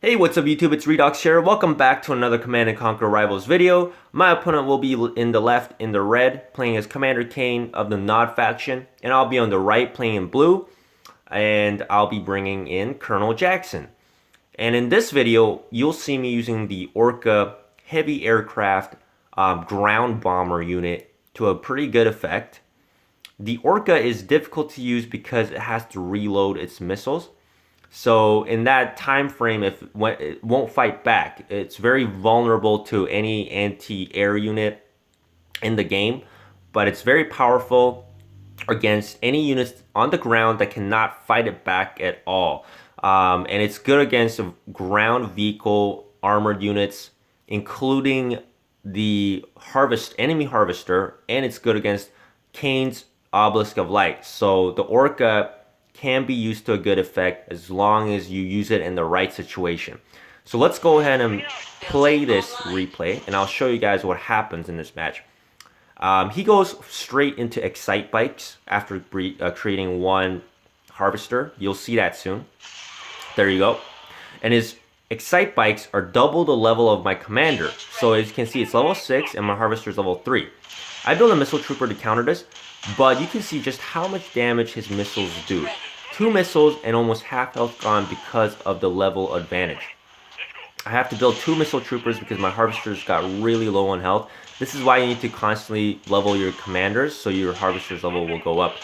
Hey, what's up YouTube? It's Redox here. Welcome back to another Command & Conquer Rivals video. My opponent will be in the left in the red, playing as Commander Kane of the Nod faction. And I'll be on the right playing in blue. And I'll be bringing in Colonel Jackson. And in this video, you'll see me using the Orca heavy aircraft ground bomber unit to a pretty good effect. The Orca is difficult to use because it has to reload its missiles. So in that time frame, it won't fight back. It's very vulnerable to any anti-air unit in the game, but it's very powerful against any units on the ground that cannot fight it back at all. And it's good against ground vehicle armored units, including the enemy harvester, and it's good against Kane's Obelisk of Light. So the Orca can be used to a good effect as long as you use it in the right situation. So let's go ahead and play this replay, and I'll show you guys what happens in this match. He goes straight into Excite Bikes after creating one harvester. You'll see that soon. There you go. And his Excite Bikes are double the level of my commander. So as you can see, it's level 6 and my harvester is level 3. I built a missile trooper to counter this, but you can see just how much damage his missiles do. 2 missiles and almost half health gone because of the level advantage. I have to build 2 missile troopers because my harvesters got really low on health. This is why you need to constantly level your commanders so your harvester's level will go up.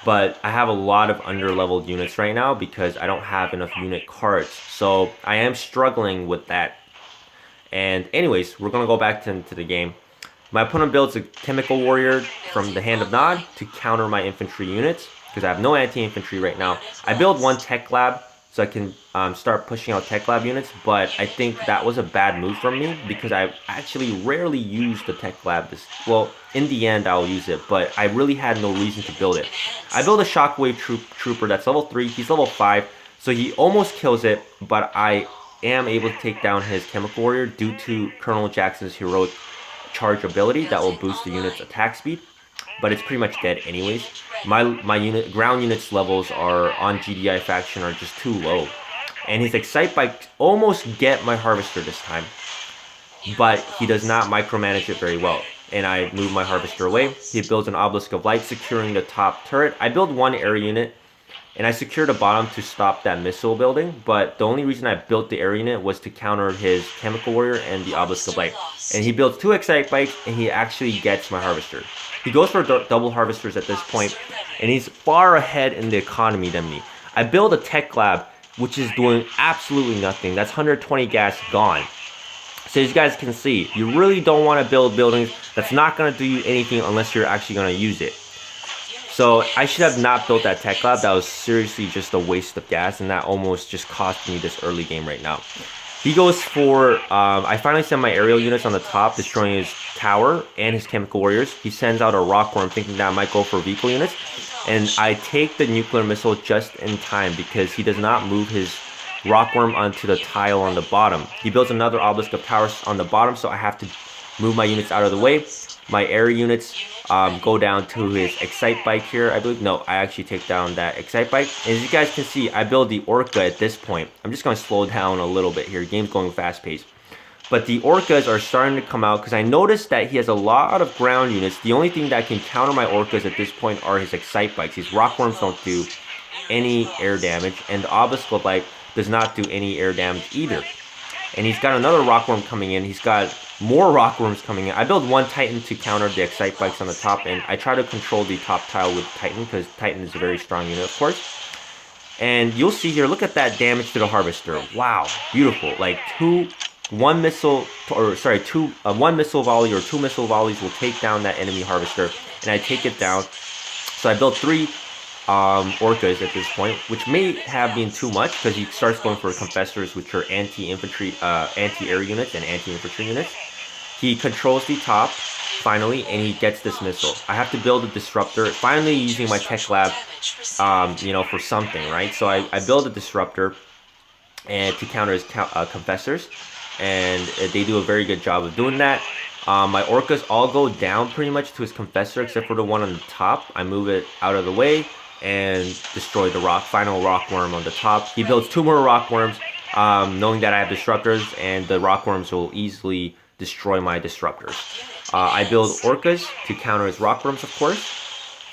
But I have a lot of under-leveled units right now because I don't have enough unit cards. So I am struggling with that. And anyways, we're going to go back to the game. My opponent builds a chemical warrior from the Hand of Nod to counter my infantry units because I have no anti-infantry right now. I build one tech lab so I can start pushing out tech lab units, but I think that was a bad move from me because I actually rarely use the tech lab. Well, in the end I'll use it, but I really had no reason to build it. I build a shockwave trooper that's level 3, he's level 5, so he almost kills it, but I am able to take down his chemical warrior due to Colonel Jackson's heroic charge ability that will boost the unit's attack speed, but it's pretty much dead anyways. My ground units levels are on GDI faction are just too low, and his Excite Bike almost get my harvester this time, but he does not micromanage it very well. And I move my harvester away. He builds an Obelisk of Light securing the top turret. I build one air unit and I secured the bottom to stop that missile building, but the only reason I built the air unit was to counter his chemical warrior and the Obelisk of Light. And he builds 2 Excite Bikes and he actually gets my harvester. He goes for double harvesters at this point, and he's far ahead in the economy than me. I build a tech lab, which is doing absolutely nothing. That's 120 gas gone. So as you guys can see, you really don't want to build buildings that's not going to do you anything unless you're actually going to use it. So I should have not built that tech lab. That was seriously just a waste of gas, and that almost just cost me this early game right now. He goes for, I finally send my aerial units on the top, destroying his tower and his chemical warriors. He sends out a rockworm thinking that I might go for vehicle units. And I take the nuclear missile just in time because he does not move his rockworm onto the tile on the bottom. He builds another obelisk of towers on the bottom, so I have to move my units out of the way. My air units go down to his Excite Bike here, I believe. No, I actually take down that Excite Bike. And as you guys can see, I build the Orca at this point. I'm just going to slow down a little bit here. The game's going fast paced. But the Orcas are starting to come out because I noticed that he has a lot of ground units. The only thing that can counter my Orcas at this point are his Excite Bikes. His Rockworms don't do any air damage, and the Obelisk of Light does not do any air damage either. And he's got another Rockworm coming in. He's got more Rockworms coming in. I build one Titan to counter the Excite Bikes on the top, and I try to control the top tile with Titan because Titan is a very strong unit, of course. And you'll see here, look at that damage to the Harvester. Wow, beautiful. Like one missile volley or 2 missile volleys will take down that enemy Harvester, and I take it down. So I built 3 Orcas at this point, which may have been too much because he starts going for Confessors, which are anti-infantry, anti-air units and anti-infantry units. He controls the top finally, and he gets this missile. I have to build a disruptor, finally using my tech lab, for something, right? So I build a disruptor and to counter his Confessors, and they do a very good job of doing that. My Orcas all go down pretty much to his Confessor except for the one on the top. I move it out of the way and destroy the final rockworm on the top. He builds 2 more rockworms, knowing that I have disruptors and the rockworms will easily destroy my disruptors. I build orcas to counter his rockworms, of course,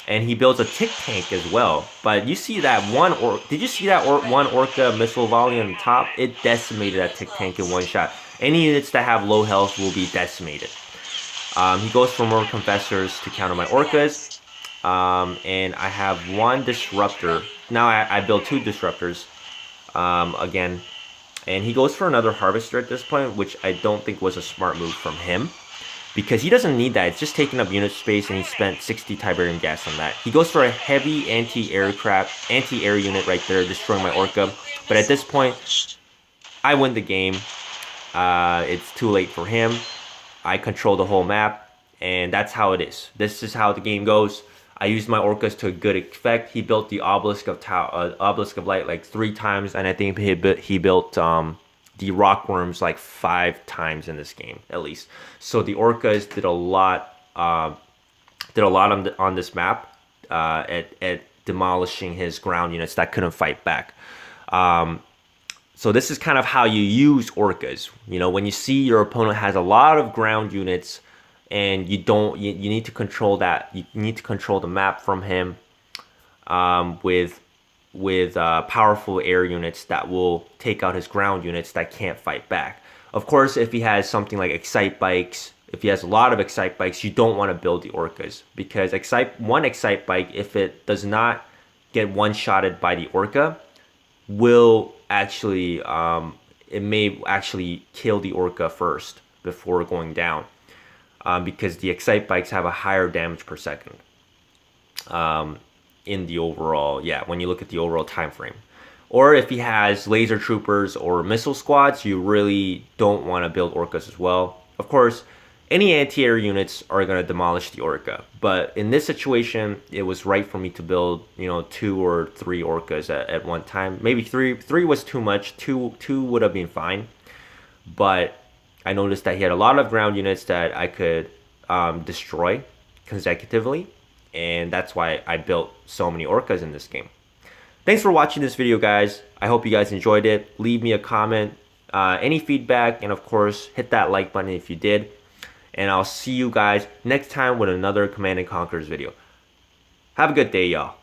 and he builds a tick tank as well. But you see that one did you see that one orca missile volley on the top? It decimated that tick tank in one shot. Any units that have low health will be decimated. He goes for more confessors to counter my orcas. And I have one disruptor. Now I build two disruptors again. And he goes for another harvester at this point, which I don't think was a smart move from him, because he doesn't need that. It's just taking up unit space, and he spent 60 Tiberium gas on that. He goes for a heavy anti-air unit right there, destroying my Orca. But at this point, I win the game. It's too late for him. I control the whole map, and that's how it is. This is how the game goes. I used my Orcas to a good effect. He built the Obelisk of Light like 3 times, and I think he built the Rockworms like 5 times in this game at least. So the Orcas did a lot on this map at demolishing his ground units that couldn't fight back. So this is kind of how you use Orcas. You know, when you see your opponent has a lot of ground units, and you need to control that. You need to control the map from him with powerful air units that will take out his ground units that can't fight back. Of course, if he has something like Excite Bikes, if he has a lot of Excite Bikes, you don't want to build the Orcas, because one Excite Bike, if it does not get one-shotted by the Orca, will actually it may actually kill the Orca first before going down. Because the Excite Bikes have a higher damage per second in the overall, when you look at the overall time frame. Or if he has laser troopers or missile squads, you really don't want to build Orcas as well. Of course, any anti-air units are going to demolish the Orca, but in this situation, it was right for me to build, 2 or 3 Orcas at one time. Maybe 3 was too much. Two would have been fine, but I noticed that he had a lot of ground units that I could destroy consecutively, and that's why I built so many Orcas in this game. Thanks for watching this video, guys. I hope you guys enjoyed it. Leave me a comment, any feedback, and of course, hit that like button if you did. And I'll see you guys next time with another Command & Conquer's video. Have a good day, y'all.